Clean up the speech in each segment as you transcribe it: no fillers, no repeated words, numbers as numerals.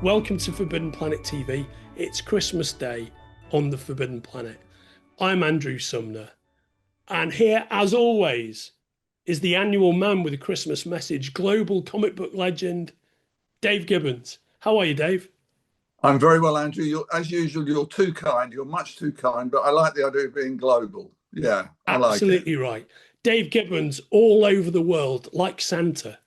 Welcome to Forbidden Planet TV. It's Christmas Day on the Forbidden Planet. I'm Andrew Sumner, and here, as always, is the annual man with a Christmas message, global comic book legend, Dave Gibbons. How are you, Dave? I'm very well, Andrew. As usual, you're too kind. You're much too kind, but I like the idea of being global. Yeah, I like it. Absolutely right. Dave Gibbons all over the world, like Santa.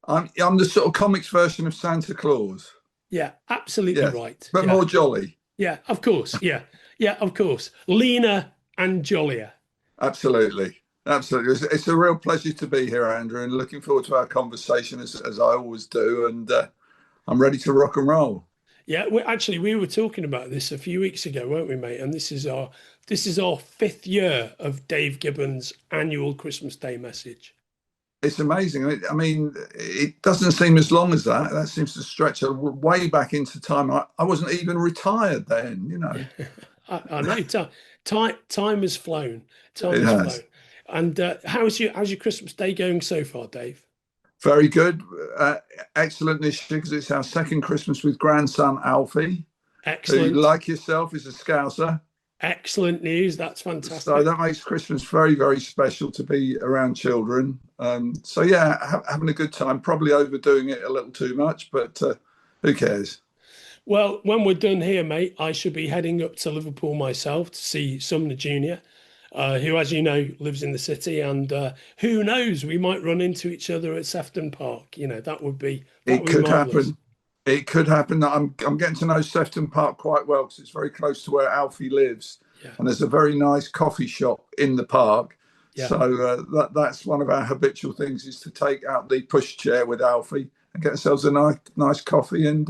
I'm the sort of comics version of Santa Claus. Yeah, absolutely Yes, right. but Yeah, more jolly. yeah, of course. Yeah, yeah, of course. Leaner and jollier. Absolutely. Absolutely. It's a real pleasure to be here, Andrew, and looking forward to our conversation as I always do. And I'm ready to rock and roll. Yeah, we were talking about this a few weeks ago, weren't we, mate? And this is our fifth year of Dave Gibbons' annual Christmas Day message. It's amazing. I mean, it doesn't seem as long as that. That seems to stretch way back into time. I wasn't even retired then. I know time has flown. Time It has flown. has. And how's your Christmas Day going so far, Dave? Very good. Uh, Excellent this year because it's our second Christmas with grandson Alfie, who, Excellent, like yourself, is a Scouser. excellent news. That's So fantastic. that makes Christmas very, very special to be around children. So yeah, having a good time. Probably overdoing it a little too much, but who cares? Well, when we're done here, mate, I should be heading up to Liverpool myself to see Sumner Jr., who, as you know, lives in the city, and who knows, we might run into each other at Sefton Park. That It would be could marvelous. happen. It could happen. I'm getting to know Sefton Park quite well because it's very close to where Alfie lives, Yeah, and there's a very nice coffee shop in the park. yeah. So that's one of our habitual things is to take out the pushchair with Alfie and get ourselves a nice coffee and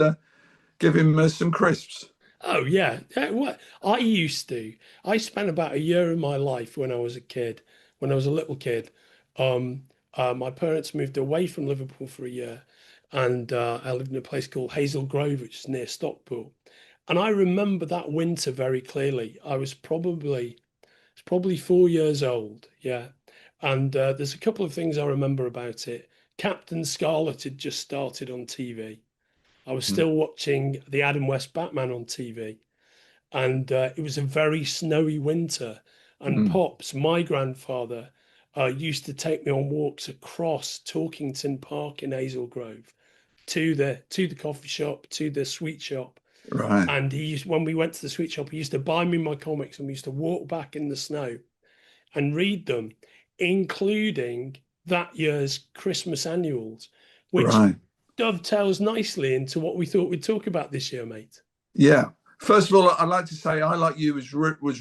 give him some crisps. Oh, yeah. What I used to, I spent about a year of my life when I was a kid, when I was a little kid. Um, my parents moved away from Liverpool for a year, and I lived in a place called Hazel Grove, which is near Stockpool. And I remember that winter very clearly. I was probably 4 years old. Yeah. And there's a couple of things I remember about it. Captain Scarlet had just started on TV. I was Mm, still watching the Adam West Batman on TV. And it was a very snowy winter. And mm. Pops, my grandfather, used to take me on walks across Torkington Park in Hazel Grove to the coffee shop, to the sweet shop. Right. And when we went to the sweet shop, he used to buy me my comics and we used to walk back in the snow and read them, including that year's Christmas annuals, which Right. dovetails nicely into what we thought we'd talk about this year, mate. Yeah. First of all, I'd like to say I, like you, was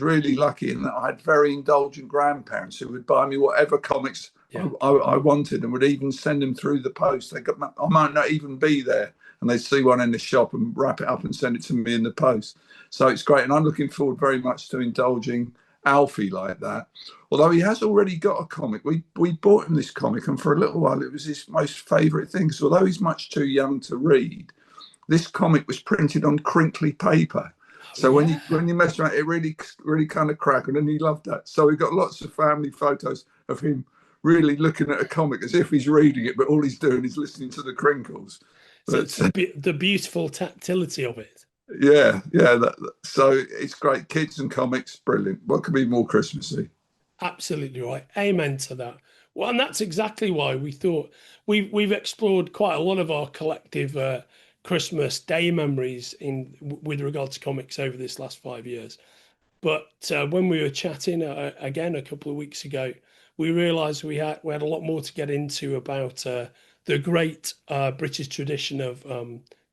really lucky in that I had very indulgent grandparents who would buy me whatever comics Yeah. I wanted and would even send them through the post. I might not even be there, and they'd see one in the shop and wrap it up and send it to me in the post. So it's great, and I'm looking forward very much to indulging Alfie like that. Although he has already got a comic, we bought him this comic, and for a little while it was his most favourite thing. So although he's much too young to read, this comic was printed on crinkly paper. Oh, So when yeah. you mess around, it really kind of crackled, and he loved that. So we got lots of family photos of him really looking at a comic as if he's reading it, but all he's doing is listening to the crinkles. So it's But the beautiful tactility of it. yeah, yeah. So it's great. Kids and comics, brilliant. What could be more Christmassy? Absolutely right. Amen to that. Well, and that's exactly why we thought we've explored quite a lot of our collective Christmas Day memories with regard to comics over this last 5 years. But when we were chatting again a couple of weeks ago, we realised we had a lot more to get into about the great British tradition of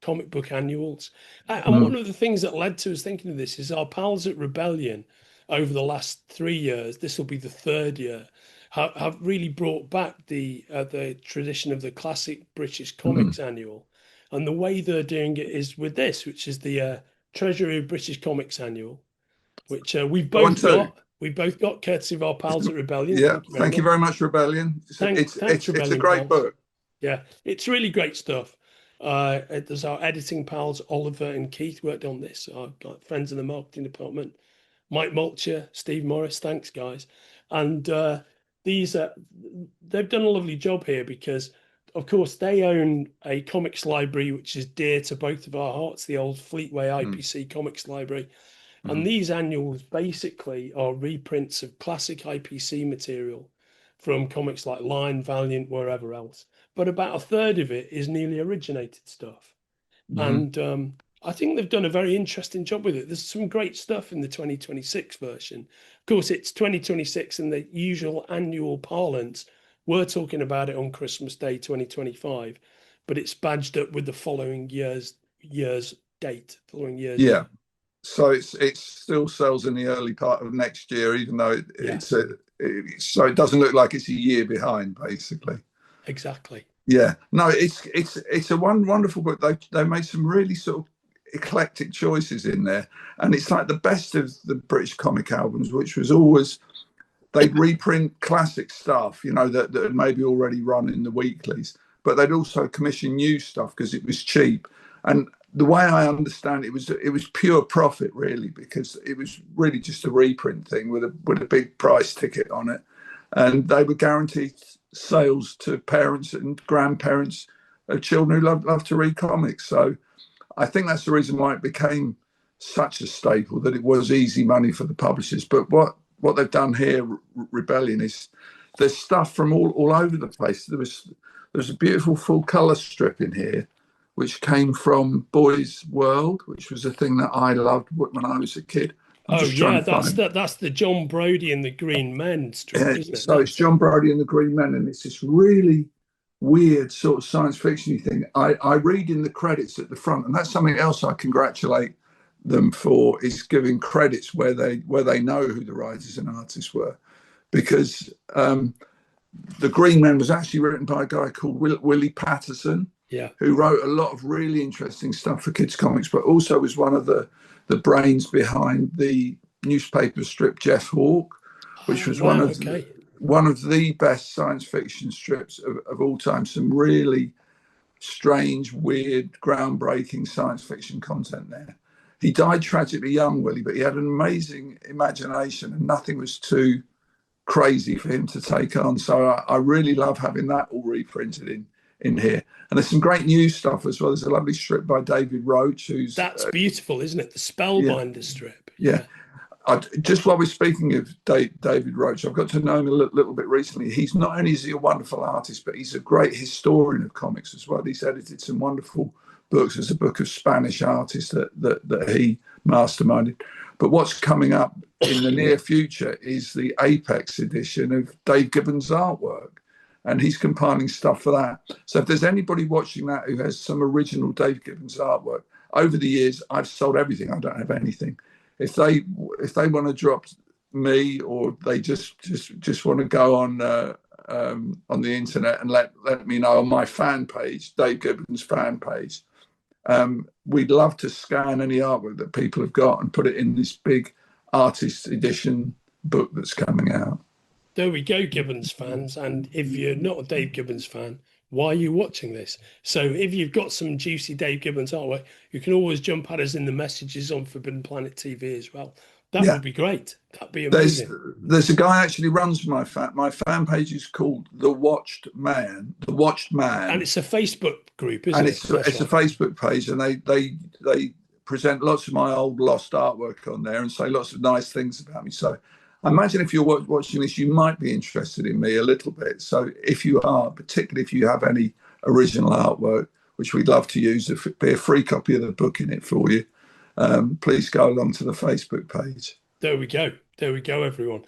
comic book annuals. And one Mm, of the things that led to us thinking of this is our pals at Rebellion over the last 3 years. This will be the third year. Have really brought back the tradition of the classic British mm. Comics annual, and the way they're doing it is with this, which is the Treasury of British Comics annual, which we've Go on both too. got. We've both got, courtesy of our pals at Rebellion. Yeah, Thank you very thank you much. very much, Rebellion. Thanks, It's a Rebellion great pals. book. Yeah, it's really great stuff. There's our editing pals, Oliver and Keith, worked on this. Our friends in the marketing department, Mike Mulcher, Steve Morris. Thanks, guys. And these they've done a lovely job here because of course, they own a comics library which is dear to both of our hearts, the old Fleetway IPC Comics Library. And these annuals basically are reprints of classic IPC material from comics like Line, Valiant, wherever else. But about a third of it is newly originated stuff. And I think they've done a very interesting job with it. There's some great stuff in the 2026 version. Of course, it's 2026 in the usual annual parlance. We're talking about it on Christmas Day 2025, but it's badged up with the following year's date, following year's Yeah. year. So it still sells in the early part of next year, even though so it doesn't look like it's a year behind, basically. Exactly. Yeah, no, it's a wonderful book. They made some really sort of eclectic choices in there, and it's like the best of the British comic albums, which was always they'd reprint classic stuff, you know, that had maybe already run in the weeklies, but they'd also commission new stuff because it was cheap. And the way I understand it was pure profit, really, because it was really just a reprint thing with a big price ticket on it, and they were guaranteed sales to parents and grandparents of children who love to read comics. So I think that's the reason why it became such a staple, that it was easy money for the publishers. But what they've done here, Rebellion, is there's stuff from all over the place. There's a beautiful full colour strip in here, which came from Boy's World, which was a thing that I loved when I was a kid. That's the John Brodie and the Green Men strip, isn't it? So it's John Brodie and the Green Men, and it's this really weird sort of science fiction thing. I read in the credits at the front, and that's something else I congratulate them for, is giving credits where they know who the writers and artists were, because the Green Men was actually written by a guy called Willie Patterson, who wrote a lot of really interesting stuff for kids comics, but also was one of the brains behind the newspaper strip Jeff Hawke, which was one of the best science fiction strips of all time. Some really strange, weird, groundbreaking science fiction content there. He died tragically young, Willie, but he had an amazing imagination, and nothing was too crazy for him to take on. So I really love having that all reprinted in here. And there's some great new stuff as well. There's a lovely strip by David Roach, that's beautiful, isn't it? The Spellbinder strip. Yeah. Just while we're speaking of David Roach, I've got to know him a little bit recently. He's not only is he a wonderful artist, but he's a great historian of comics as well. He's edited some wonderful books. There's a book of Spanish artists that he masterminded. But what's coming up in the near future is the Apex edition of Dave Gibbons' artwork, and he's compiling stuff for that. So if there's anybody watching that who has some original Dave Gibbons artwork, over the years I've sold everything. I don't have anything. If they want to drop me, or they just want to go on the internet and let me know on my fan page, Dave Gibbons fan page, we'd love to scan any artwork that people have got and put it in this big artist edition book that's coming out. There we go, Gibbons fans. And if you're not a Dave Gibbons fan, why are you watching this? So if you've got some juicy Dave Gibbons artwork, you can always jump at us in the messages on Forbidden Planet TV as well. That would be great. That'd be amazing. There's a guy actually runs my fan page is called The Watched Man. And it's a Facebook group, isn't it? And it's a Facebook page, and they present lots of my old lost artwork on there and say lots of nice things about me. So I imagine if you're watching this, you might be interested in me a little bit. So if you are, particularly if you have any original artwork, which we'd love to use, if it be a free copy of the book in it for you, please go along to the Facebook page. There we go, everyone.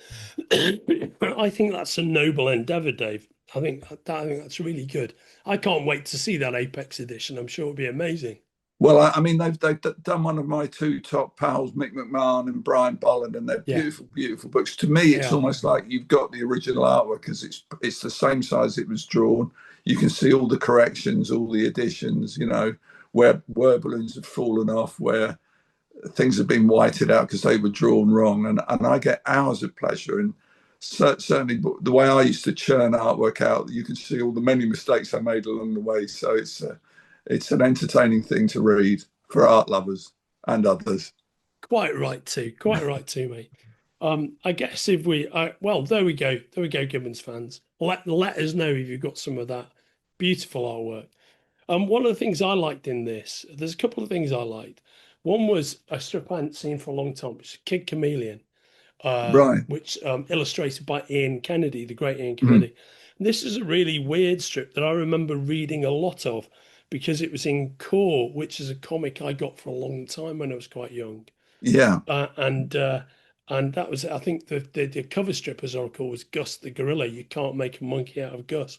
I think that's a noble endeavour, Dave. I think that's really good. I can't wait to see that Apex edition. I'm sure it'll be amazing. Well, I mean, they've done one of my two top pals, Mick McMahon and Brian Bolland, and they're beautiful, beautiful books. To me, it's almost like you've got the original artwork, because it's the same size it was drawn. You can see all the corrections, all the additions, you know, where balloons have fallen off, where things have been whited out because they were drawn wrong. And I get hours of pleasure. And certainly the way I used to churn artwork out, you can see all the many mistakes I made along the way. So it's an entertaining thing to read for art lovers and others. Quite right too, mate. I guess if we, well, there we go, Gibbons fans. Let us know if you've got some of that beautiful artwork. One of the things I liked in this, there's a couple of things I liked. One was a strip I hadn't seen for a long time, which is Kid Chameleon, Right. which illustrated by Ian Kennedy, the great Ian Mhm. Kennedy. And this is a really weird strip that I remember reading a lot of because it was in Core, which is a comic I got for a long time when I was quite young. Yeah. Uh, and uh, and that was, I think, the cover strip, as I recall, was Gus the Gorilla. You can't make a monkey out of Gus.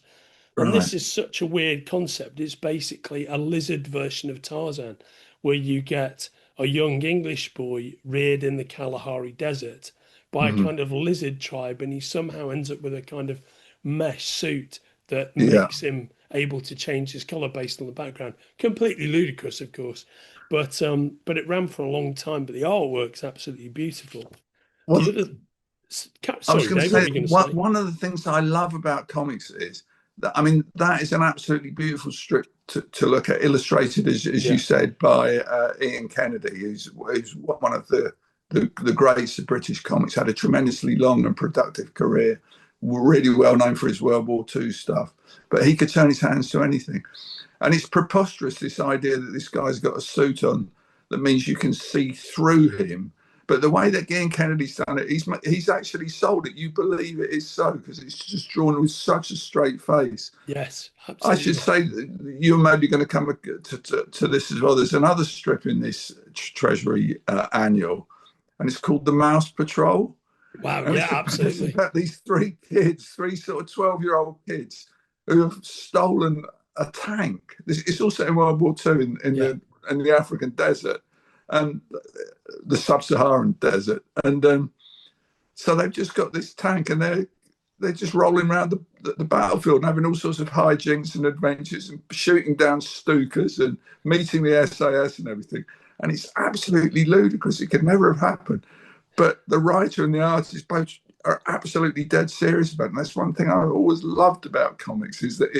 And Right. this is such a weird concept. It's basically a lizard version of Tarzan, where you get a young English boy reared in the Kalahari Desert by a Mhm. kind of lizard tribe, and he somehow ends up with a kind of mesh suit that Yeah. makes him able to change his color based on the background. Completely ludicrous, of course, but it ran for a long time. But the artwork's absolutely beautiful. The Well, other, I was sorry, going to Dave, what say were you going to say? one of the things I love about comics is that, I mean, that is an absolutely beautiful strip to look at, illustrated as you Yeah, said by Ian Kennedy, who's one of the greats of British comics. Had a tremendously long and productive career, really well known for his World War II stuff, but he could turn his hands to anything. And it's preposterous, this idea that this guy's got a suit on that means you can see through him. But the way that Ian Kennedy's done it, he's actually sold it. You believe it is so because it's just drawn with such a straight face. yes, I should absolutely. say that you're maybe going to come to this as well. There's another strip in this Treasury annual, and it's called The Mouse Patrol. Wow, And yeah, it's absolutely. about these three kids, three sort of 12-year-old kids who have stolen a tank. It's also in World War II Yeah, in the African desert and the sub-Saharan desert. And so they've just got this tank and they're just rolling around the battlefield and having all sorts of hijinks and adventures and shooting down Stukas and meeting the SAS and everything. And it's absolutely ludicrous. It could never have happened. But the writer and the artist both are absolutely dead serious about it. And that's one thing I've always loved about comics is that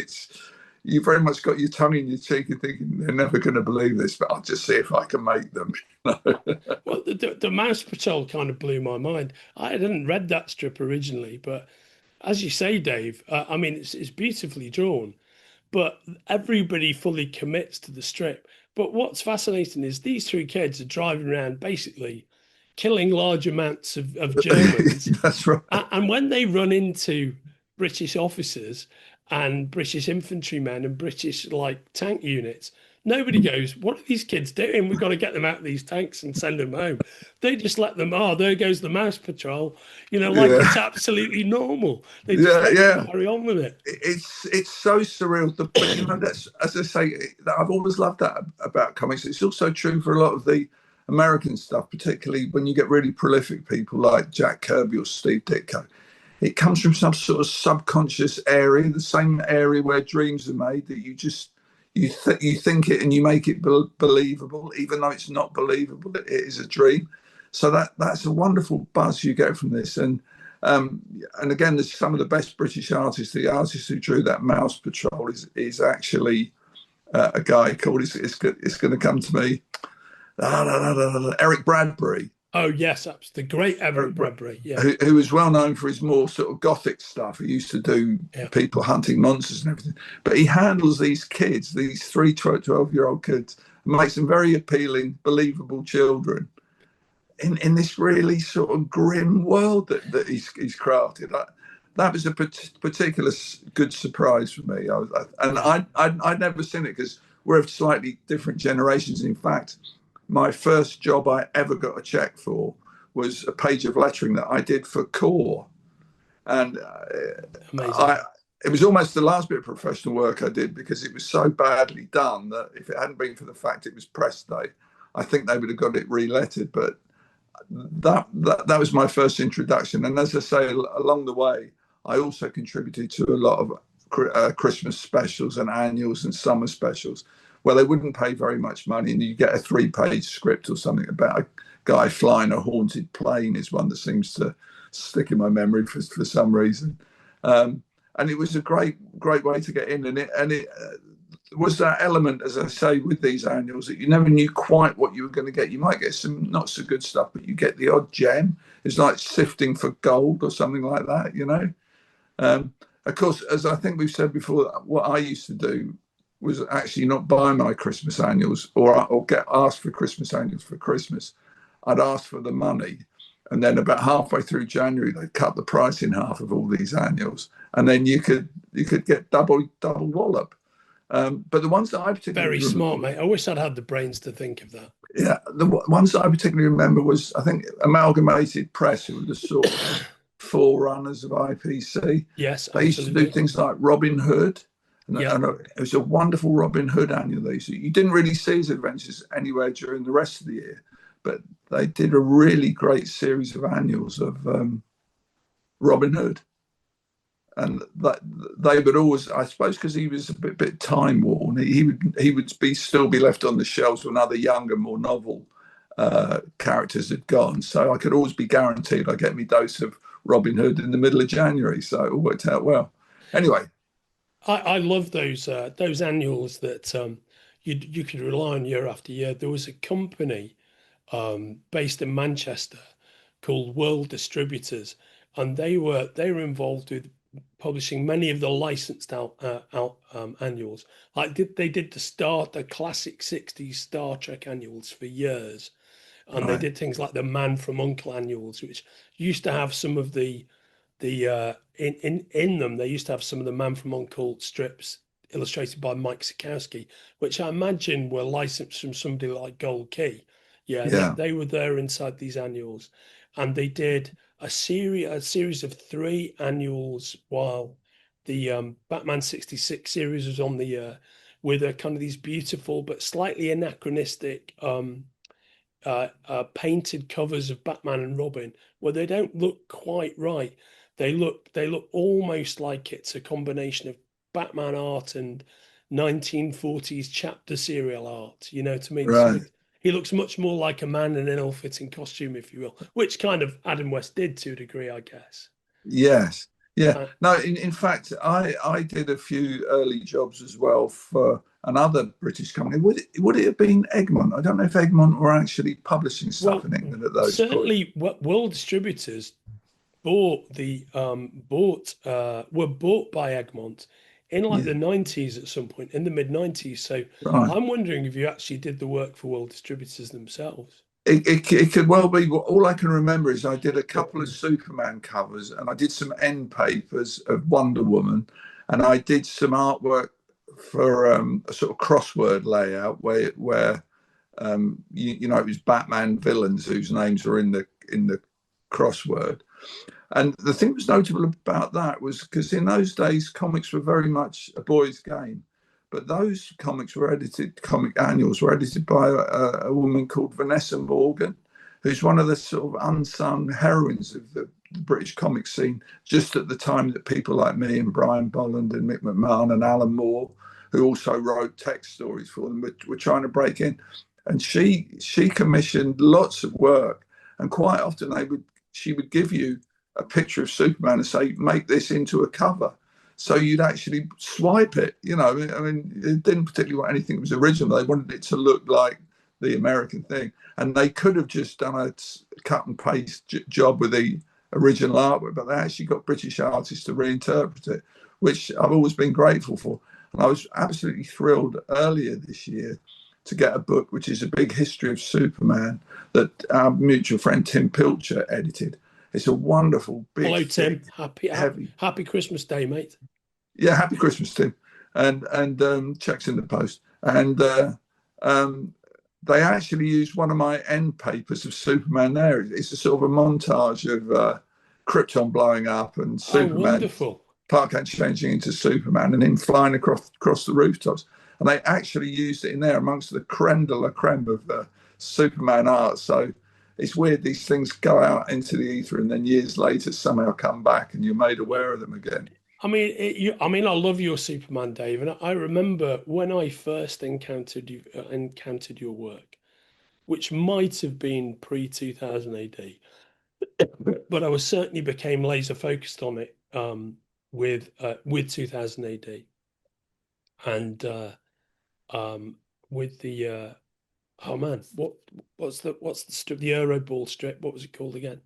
you very much got your tongue in your cheek and thinking they're never going to believe this, but I'll just see if I can make them. well, the Mouse Patrol kind of blew my mind. I hadn't read that strip originally, but as you say, Dave, I mean, it's beautifully drawn, but everybody fully commits to the strip. But what's fascinating is these three kids are driving around basically killing large amounts of Germans. That's right. And when they run into British officers and British infantrymen and British like tank units, nobody goes, "What are these kids doing? We've got to get them out of these tanks and send them home." They just let them, oh, there goes the mouse patrol, like Yeah, it's absolutely normal. They just yeah, let them yeah. carry on with it. It's so surreal. But that's, as I say, I've always loved that about comics. It's also true for a lot of the American stuff, particularly when you get really prolific people like Jack Kirby or Steve Ditko. It comes from some sort of subconscious area, the same area where dreams are made, that you think it and you make it believable, even though it's not believable. It is a dream. So that's a wonderful buzz you get from this. And again, there's some of the best British artists. The artist who drew that Mouse Patrol is actually a guy called, it's going to come to me, Eric Bradbury. Oh yes, that's the great Everett Bradbury. Yeah, Who is well known for his more sort of gothic stuff. He used to do yeah, people hunting monsters and everything. But he handles these kids, these 12-year-old kids, and makes them very appealing, believable children in this really sort of grim world that he's crafted. That was a particular good surprise for me. yeah. I'd never seen it because we're of slightly different generations. In fact, my first job I ever got a check for was a page of lettering that I did for Core, and Amazing. I it was almost the last bit of professional work I did because it was so badly done that if it hadn't been for the fact it was press day, I think they would have got it relettered. But that was my first introduction, and as I say, along the way, I also contributed to a lot of Christmas specials and annuals and summer specials where they wouldn't pay very much money, and you get a 3-page script or something about a guy flying a haunted plane is one that seems to stick in my memory for some reason. And it was a great way to get in, and it was that element, as I say, with these annuals that you never knew quite what you were going to get. You might get some not so good stuff, but you get the odd gem. It's like sifting for gold or something like that, you know. Um, Of course, as I think we've said before, what I used to do was actually not buy my Christmas annuals or get asked for Christmas annuals for Christmas. I'd ask for the money, and then about halfway through January, they'd cut the price in half of all these annuals, and then you could get double wallop. But the ones that I particularly Very smart, remember, mate. I wish I'd had the brains to think of that. yeah, the ones that I particularly remember was, I think, Amalgamated Press, who were the sort of forerunners of IPC. Yes, They used to do absolutely. things like Robin Hood, Yeah, and it was a wonderful Robin Hood annual. You didn't really see his adventures anywhere during the rest of the year, but they did a really great series of annuals of Robin Hood. And that they would always, I suppose, because he was a bit time worn, he would still be left on the shelves when other younger, more novel characters had gone. So I could always be guaranteed I get me dose of Robin Hood in the middle of January. So it all worked out well. Anyway, I love those annuals that you could rely on year after year. There was a company based in Manchester called World Distributors, and they were involved with publishing many of the licensed annuals. Like they did the classic '60s Star Trek annuals for years, and they right, did things like the Man from Uncle annuals, which used to have some of the in them. They used to have some of the Man from Uncle strips illustrated by Mike Sikowski, which I imagine were licensed from somebody like Gold Key. Yeah, yeah, they were there inside these annuals, and they did a series of three annuals while the Batman '66 series was on the with a kind of these beautiful but slightly anachronistic painted covers of Batman and Robin, where they don't look quite right. They look almost like it's a combination of Batman art and 1940s chapter serial art. You know what I mean? So right. he looks much more like a man in an ill-fitting costume, if you will, which kind of Adam West did to a degree, I guess. Yes. Yeah. Uh, No, in fact, I did a few early jobs as well for another British company. Would it have been Egmont? I don't know if Egmont were actually publishing stuff well, in England at those points. certainly, World Distributors were bought by Egmont in like Yeah. the 90s at some point, in the mid 90s. So Right. I'm wondering if you actually did the work for World Distributors themselves. It could well be. All I can remember is I did a couple of Superman covers and I did some end papers of Wonder Woman, and I did some artwork for a sort of crossword layout where you know, it was Batman villains whose names were in the crossword. And the thing that was notable about that was because in those days comics were very much a boys' game, but those comic annuals were edited by a woman called Vanessa Morgan, who's one of the sort of unsung heroines of the British comic scene, just at the time that people like me and Brian Bolland and Mick McMahon and Alan Moore, who also wrote text stories for them, were trying to break in. And she commissioned lots of work, and quite often she would give you a picture of Superman and say, make this into a cover. So you'd actually swipe it. You know, I mean, it didn't particularly want anything that was original. They wanted it to look like the American thing. And they could have just done a cut and paste job with the original artwork, but they actually got British artists to reinterpret it, which I've always been grateful for. And I was absolutely thrilled earlier this year to get a book which is a big history of Superman that our mutual friend Tim Pilcher edited. It's a wonderful, big, Hello, thick, Tim. Happy heavy. happy Christmas Day, mate. Yeah, happy Christmas, Tim, and checks in the post. And um, they actually used one of my end papers of Superman there. It's a sort of a montage of Krypton blowing up and Oh, Superman, wonderful. Clark Kent changing into Superman and him flying across the rooftops. And they actually used it in there amongst the creme de la creme of Superman art. So it's weird, these things go out into the ether and then years later somehow come back and you're made aware of them again. I love your Superman, Dave, and I remember when I first encountered your work, which might have been pre 2000 AD, but I was certainly became laser focused on it with 2000 AD, and um, with the oh man, what's the strip, the Euroball strip? What was it called again?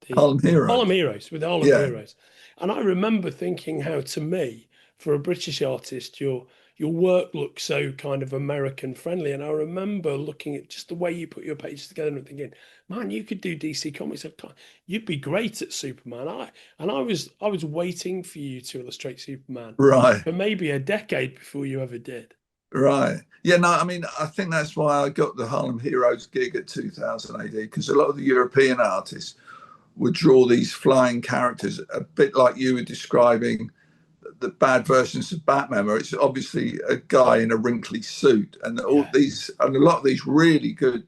the Harlem Heroes. Harlem Heroes, with the Harlem Yeah, Heroes. And I remember thinking how, to me, for a British artist, your work looks so kind of American friendly. And I remember looking at just the way you put your pages together and thinking, man, you could do DC Comics. You'd be great at Superman. I was waiting for you to illustrate Superman right. for maybe a decade before you ever did. Right. Yeah, no, I mean, I think that's why I got the Harlem Heroes gig at 2000 AD, because a lot of the European artists would draw these flying characters, a bit like you were describing the bad versions of Batman, where it's obviously a guy in a wrinkly suit. And all these, and a lot of these really good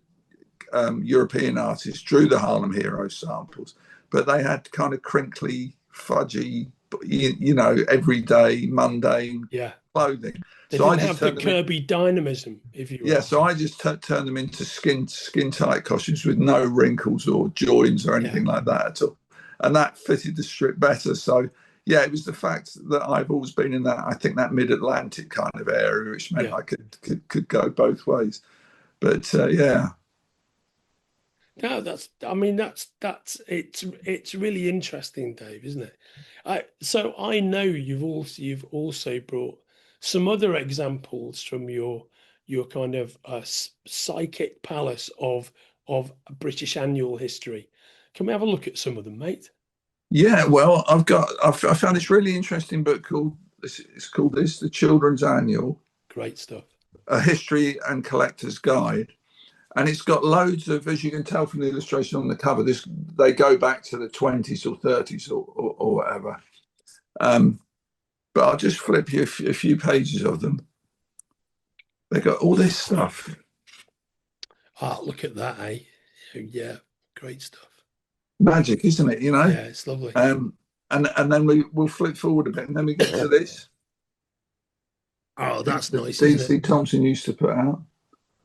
European artists drew the Harlem Heroes samples, but they had kind of crinkly, fudgy, everyday, mundane clothing. They didn't have the Kirby dynamism, if you will. Yeah, so I just turned them into skin tight costumes with no wrinkles or joins or anything like that at all, and that fitted the strip better. So yeah, it was the fact that I've always been in that, I think, that mid-Atlantic kind of area, which meant I could go both ways. But yeah. No, it's really interesting, Dave, isn't it? So I know you've also brought some other examples from your kind of psychic palace of British annual history. Can we have a look at some of them, mate? Yeah, well, I found this really interesting book called The Children's Annual. Great stuff. A History and Collector's Guide. And it's got loads of, as you can tell from the illustration on the cover, they go back to the 20s or 30s or whatever. But I'll just flip you a few pages of them. They got all this stuff. Ah, look at that, eh? Yeah, great stuff. Magic, isn't it? Yeah, it's lovely. And then we'll flip forward a bit, and then we get to this. Oh, that's nice. DC Thompson used to put out.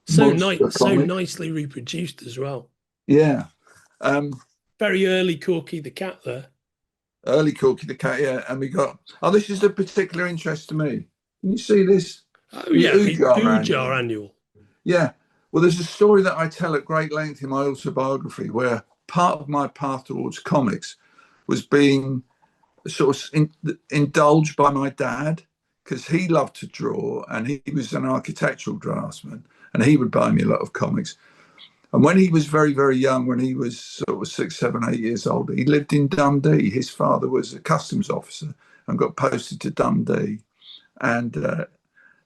So nicely reproduced as well. Yeah. Very early Corky the Cat there. Early Corky the Cat, yeah. And we got, this is of particular interest to me. Can you see this? Oh, yeah, the Ujar Annual. Yeah. Well, there's a story that I tell at great length in my autobiography where part of my path towards comics was being sort of indulged by my dad, because he loved to draw and he was an architectural draftsman, and he would buy me a lot of comics. And when he was very, very young, when he was sort of 6, 7, 8 years old, he lived in Dundee. His father was a customs officer and got posted to Dundee. And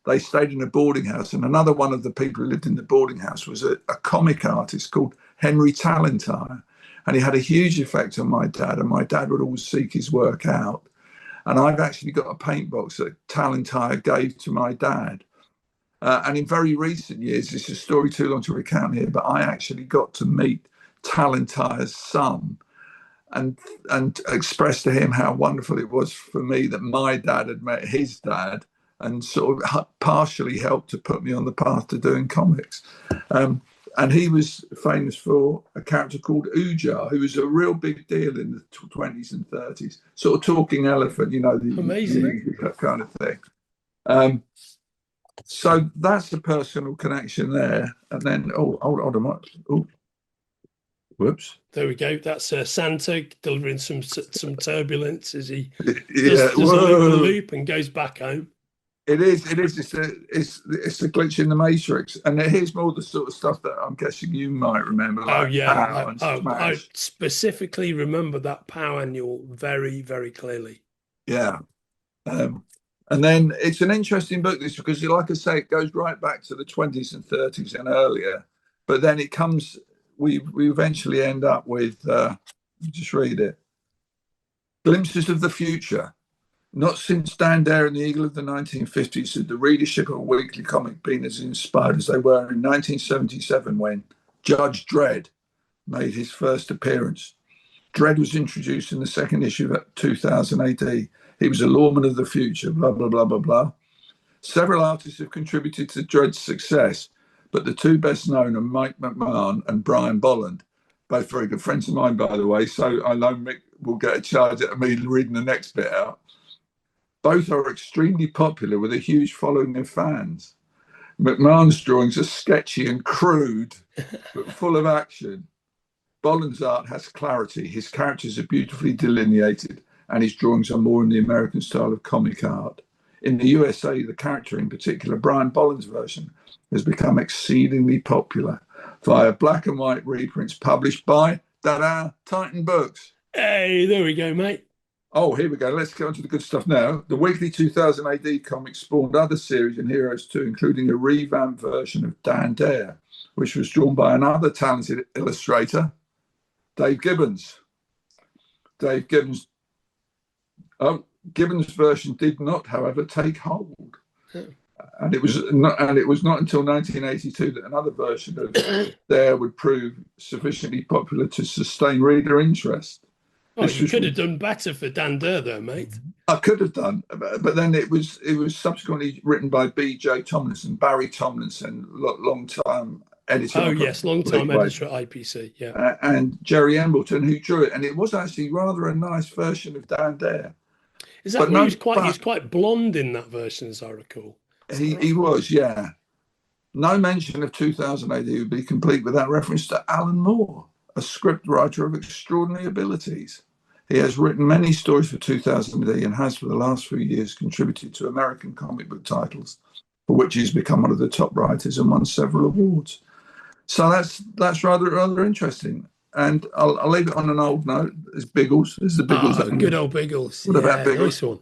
they stayed in a boarding house. And another one of the people who lived in the boarding house was a comic artist called Henry Tallentire. And he had a huge effect on my dad. And my dad would always seek his work out. And I've actually got a paint box that Tallentire gave to my dad. And in very recent years, this is a story too long to recount here, but I actually got to meet Tallentire's son and express to him how wonderful it was for me that my dad had met his dad, and sort of partially helped to put me on the path to doing comics. And he was famous for a character called Ujar, who was a real big deal in the 20s and 30s, sort of talking elephant, amazing kind of thing. So that's the personal connection there. And then, hold on. Whoops. There we go. That's Santa delivering some turbulence as he does a loop and goes back home. It is. It's a glitch in the Matrix. And here's more of the sort of stuff that I'm guessing you might remember. Like I specifically remember that POW annual very, very clearly. Yeah. And then it's an interesting book, this, because, like I say, it goes right back to the 20s and 30s and earlier. But then it comes, we eventually end up with, just read it. Glimpses of the future. Not since Dan Dare and the Eagle of the 1950s had the readership of a weekly comic been as inspired as they were in 1977 when Judge Dredd made his first appearance. Dredd was introduced in the second issue of 2000 AD. He was a lawman of the future, blah, blah, blah, blah, blah. Several artists have contributed to Dredd's success, but the two best known are Mike McMahon and Brian Bolland, both very good friends of mine, by the way, so I know Mick will get a charge out of me reading the next bit out. Both are extremely popular with a huge following of fans. McMahon's drawings are sketchy and crude, but full of action. Boland's art has clarity. His characters are beautifully delineated, and his drawings are more in the American style of comic art. In the USA, the character in particular, Brian Boland's version, has become exceedingly popular via black and white reprints published by Titan Books. Hey, there we go, mate. Oh, here we go. Let's get on to the good stuff now. The weekly 2000 AD comic spawned other series and heroes too, including a revamped version of Dan Dare, which was drawn by another talented illustrator, Dave Gibbons. Gibbons' version did not, however, take hold. And it was not until 1982 that another version of Dare would prove sufficiently popular to sustain reader interest. Oh, you could have done better for Dan Dare, though, mate. I could have done, but then it was subsequently written by B.J. Barry Tomlinson, long-time editor. Oh, yes, long-time editor at IPC, yeah. And Jerry Embleton, who drew it. And it was actually rather a nice version of Dan Dare. Is that he was quite blonde in that version, as I recall? He was, yeah. No mention of 2000 AD would be complete without reference to Alan Moore, a script writer of extraordinary abilities. He has written many stories for 2000 AD and has, for the last few years, contributed to American comic book titles, for which he's become one of the top writers and won several awards. So that's rather interesting. And I'll leave it on an old note. There's Biggles. There's the Biggles. Oh, good old Biggles. What about Biggles? Nice one.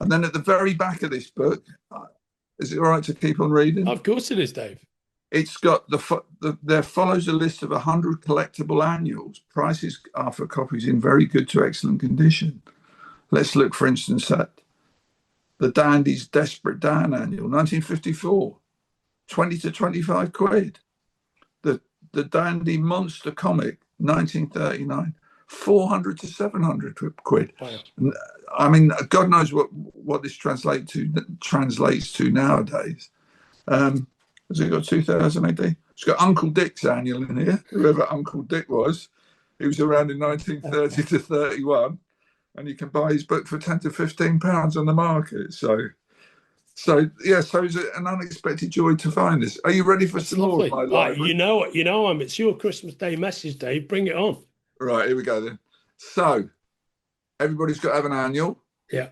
And then at the very back of this book, is it all right to keep on reading? Of course it is, Dave. It's got there follows a list of 100 collectible annuals. Prices are for copies in very good to excellent condition. Let's look, for instance, at the Dandy's Desperate Dan annual, 1954, 20 to 25 quid. The Dandy Monster comic, 1939, 400 to 700 quid. Wow. I mean, God knows what this translates to nowadays. Has it got 2000 AD? It's got Uncle Dick's annual in here, whoever Uncle Dick was. He was around in 1930 to 31, and you can buy his book for 10 to 15 pounds on the market. So it's an unexpected joy to find this. Are you ready for some more? You know it's your Christmas Day message, Dave. Bring it on. Right, here we go then. So everybody's got to have an annual. Yeah.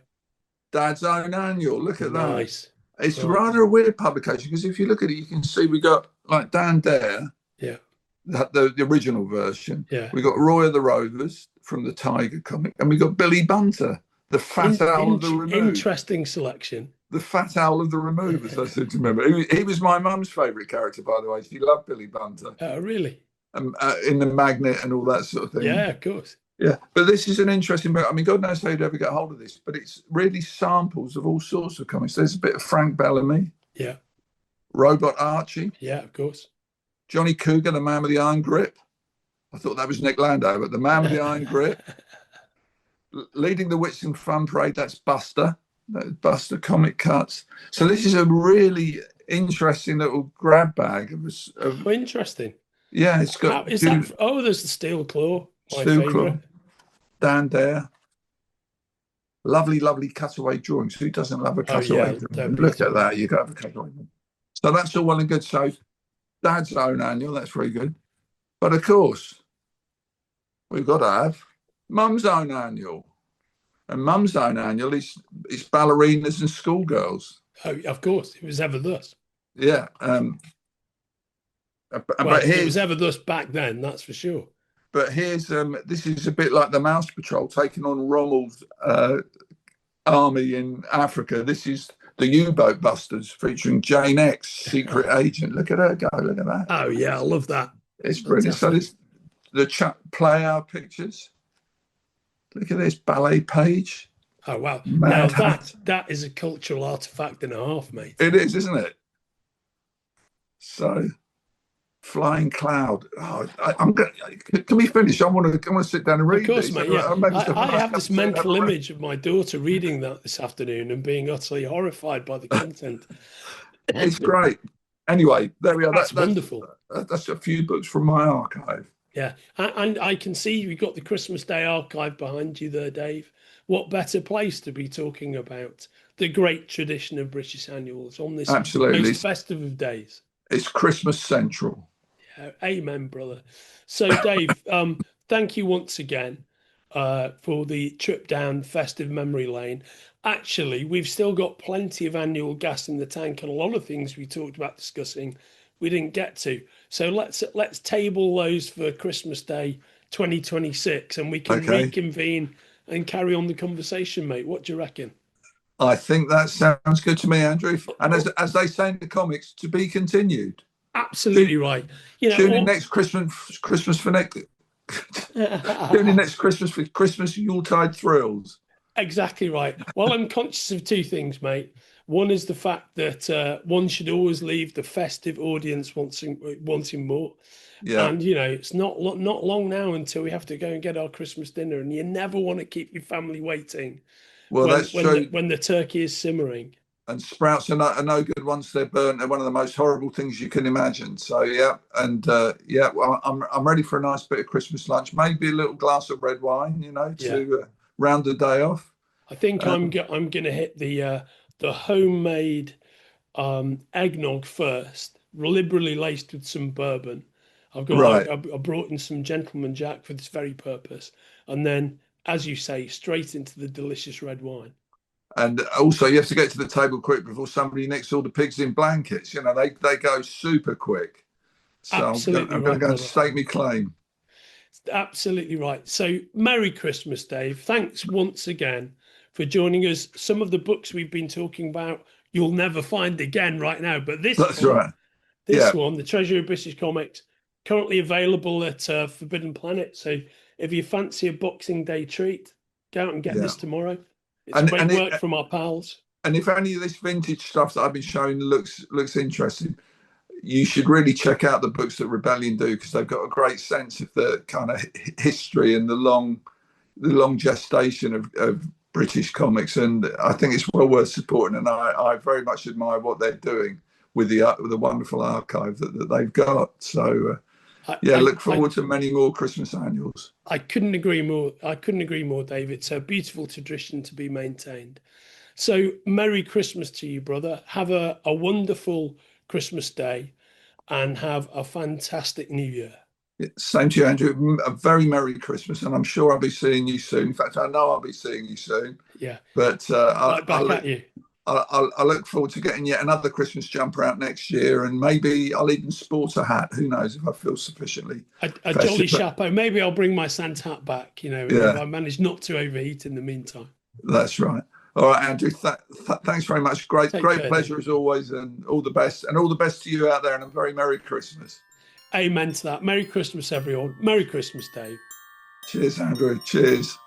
Dad's own annual. Look at that. Nice. It's rather a weird publication because if you look at it, you can see we got like Dan Dare. Yeah. The original version. Yeah. We got Roy of the Rovers from the Tiger comic, and we got Billy Bunter, the fat owl of the remove. Interesting selection. The fat owl of the removers, I seem to remember. He was my mum's favourite character, by the way. She loved Billy Bunter. Oh, really? In the Magnet and all that sort of thing. Yeah, of course. Yeah, but this is an interesting book. I mean, God knows how you'd ever get hold of this, but it's really samples of all sorts of comics. There's a bit of Frank Bellamy. Yeah. Robot Archie. Yeah, of course. Johnny Cougar, the man with the iron grip. I thought that was Nick Landau, but the man with the iron grip. Leading the Whitsun Fun Parade, that's Buster. Buster comic cuts. So this is a really interesting little grab bag. Interesting. Yeah, it's got... there's the Steel Claw. Steel Claw. Dan Dare. Lovely, lovely cutaway drawings. Who doesn't love a cutaway drawing? Look at that. You've got to have a cutaway. So that's all well and good. So Dad's own annual, that's very good. But of course, we've got to have Mum's own annual. And Mum's own annual is ballerinas and schoolgirls. Oh, of course. It was ever thus. Yeah. But it was ever thus back then, that's for sure. But here's this is a bit like the Mouse Patrol taking on Rommel's army in Africa. This is the U-boat busters featuring Jane X, secret agent. Look at her go. Look at that. Oh yeah, I love that. It's brilliant. So this the play our pictures. Look at this ballet page. Oh wow! Now that is a cultural artifact and a half, mate. It is, isn't it? So. Flying Cloud. Oh, can we finish? I want to sit down and read. Of course, these. mate. Yeah. I have this mental image of my daughter reading that this afternoon and being utterly horrified by the content. It's great. Anyway, there we are. That's wonderful. That's a few books from my archive. Yeah, and I can see you've got the Christmas Day archive behind you there, Dave. What better place to be talking about the great tradition of British annuals on this most festive of days? It's Christmas Central. Amen, brother. So, Dave, thank you once again for the trip down festive memory lane. Actually, we've still got plenty of annual gas in the tank, and a lot of things we talked about discussing we didn't get to. So let's table those for Christmas Day 2026, and we can Okay. reconvene and carry on the conversation, mate. What do you reckon? I think that sounds good to me, Andrew. And as they say in the comics, to be continued. Absolutely right. You know, Tune in next Christmas for next. Tune in next Christmas for Christmas Yuletide thrills. exactly right. Well, I'm conscious of two things, mate. One is the fact that one should always leave the festive audience wanting more. Yeah. And you know, it's not long now until we have to go and get our Christmas dinner, and you never want to keep your family waiting Well, that's true. when the turkey is simmering. And sprouts are no good once they're burnt. They're one of the most horrible things you can imagine. So yeah, and yeah, well, I'm ready for a nice bit of Christmas lunch. Maybe a little glass of red wine, you know, to round the day off. I think I'm gonna hit the homemade eggnog first, liberally laced with some bourbon. Right. I brought in some Gentleman Jack for this very purpose, and then, as you say, straight into the delicious red wine. And also, you have to get to the table quick before somebody nicks all the pigs in blankets. You know, they go super quick. So Absolutely I'm going right, to go and brother. stake me claim. Absolutely right. So, Merry Christmas, Dave. Thanks once again for joining us. Some of the books we've been talking about, you'll never find again right now. But That's right. this one, the Treasury of British Comics, currently available at Forbidden Planet. So, if you fancy a Boxing Day treat, go out and get this tomorrow. It's great work from our pals. And if any of this vintage stuff that I've been showing looks interesting, you should really check out the books that Rebellion do, because they've got a great sense of the kind of history and the long gestation of British comics, and I think it's well worth supporting. And I very much admire what they're doing with the wonderful archive that they've got. So look forward to many more Christmas annuals. I couldn't agree more. I couldn't agree more, Dave. It's a beautiful tradition to be maintained. So, Merry Christmas to you, brother. Have a wonderful Christmas day and have a fantastic New Year. Same to you, Andrew. A very Merry Christmas, and I'm sure I'll be seeing you soon. In fact, I know I'll be seeing you soon. Yeah. But right back at you. I look forward to getting yet another Christmas jumper out next year, and maybe I'll even sport a hat. Who knows, if I feel sufficiently a jolly chapeau. Maybe I'll bring my Santa hat back, you know, if I manage not to overheat in the meantime. That's right. All right, Andrew, thanks very much. Great pleasure as always, and all the best. And all the best to you out there, and a very Merry Christmas. Amen to that. Merry Christmas, everyone. Merry Christmas, Dave. Cheers, Andrew. Cheers.